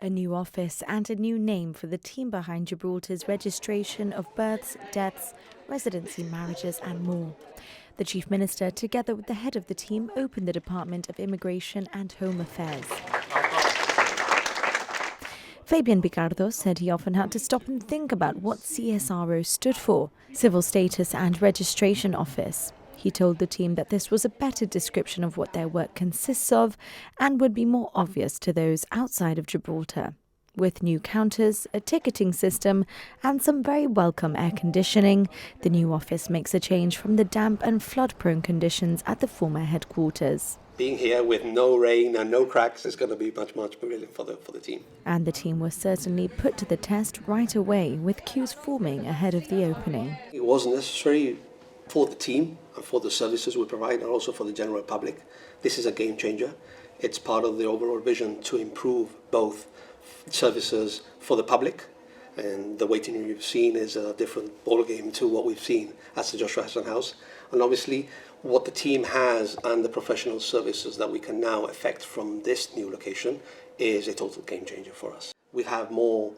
A new office and a new name for the team behind Gibraltar's registration of births, deaths, residency marriages and more. The Chief Minister, together with the head of the team, opened the Department of Immigration and Home Affairs. Fabian Picardo said he often had to stop and think about what CSRO stood for, Civil Status and Registration Office. He told the team that this was a better description of what their work consists of and would be more obvious to those outside of Gibraltar. With new counters, a ticketing system and some very welcome air conditioning, the new office makes a change from the damp and flood-prone conditions at the former headquarters. Being here with no rain and no cracks is going to be much brilliant for the team. And the team was certainly put to the test right away, with queues forming ahead of the opening. It was necessary for the team and for the services we provide, and also for the general public. This is a game changer. It's part of the overall vision to improve both services for the public, and the waiting room you've seen is a different ballgame to what we've seen at Sir Joshua Hassan House. And obviously what the team has and the professional services that we can now effect from this new location is a total game changer for us. We have more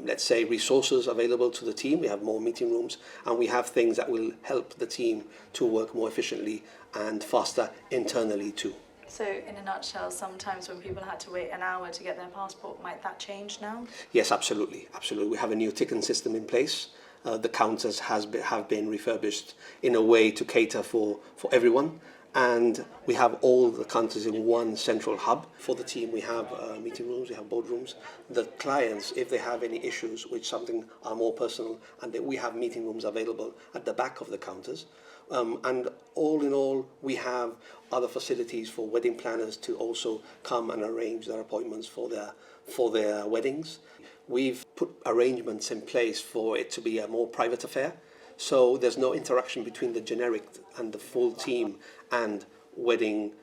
let's say resources available to the team, we have more meeting rooms, and we have things that will help the team to work more efficiently and faster internally too. So in a nutshell, sometimes when people had to wait an hour to get their passport, might that change now? Yes, absolutely. We have a new ticketing system in place. The counters have been refurbished in a way to cater for everyone. And we have all the counters in one central hub. For the team, we have meeting rooms, we have boardrooms. The clients, if they have any issues with something are more personal, and we have meeting rooms available at the back of the counters. And all in all, we have other facilities for wedding planners to also come and arrange their appointments for their weddings. We've put arrangements in place for it to be a more private affair. So there's no interaction between the generic and the full team and wedding,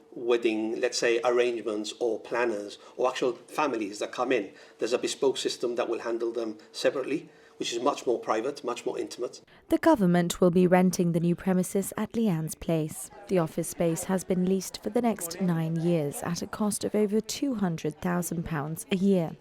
let's say, arrangements or planners or actual families that come in. There's a bespoke system that will handle them separately, which is much more private, much more intimate. The government will be renting the new premises at Leanse Place. The office space has been leased for the next 9 years at a cost of over £200,000 a year.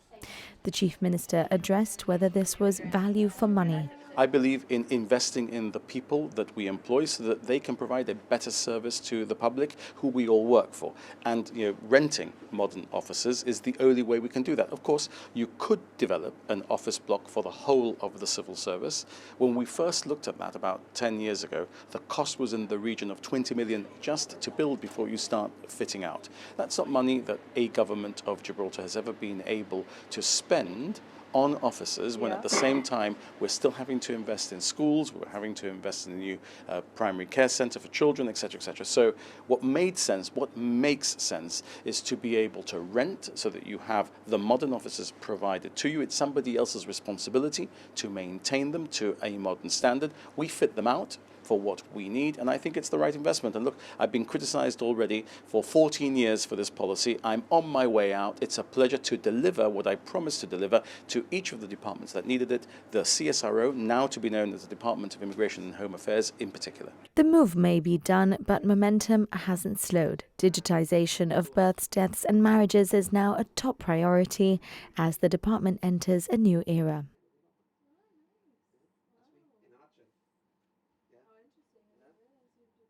The Chief Minister addressed whether this was value for money. I believe in investing in the people that we employ so that they can provide a better service to the public who we all work for. And renting modern offices is the only way we can do that. Of course, you could develop an office block for the whole of the civil service. When we first looked at that about 10 years ago, the cost was in the region of 20 million just to build before you start fitting out. That's not money that a government of Gibraltar has ever been able to spend on offices when at the same time we're still having to invest in schools, we're having to invest in a new primary care centre for children, etc., etc. So what makes sense is to be able to rent so that you have the modern offices provided to you. It's somebody else's responsibility to maintain them to a modern standard. We fit them out for what we need, and I think it's the right investment. And look, I've been criticised already for 14 years for this policy. I'm on my way out. It's a pleasure to deliver what I promised to deliver to each of the departments that needed it, the CSRO, now to be known as the Department of Immigration and Home Affairs in particular. The move may be done, but momentum hasn't slowed. Digitisation of births, deaths and marriages is now a top priority as the department enters a new era.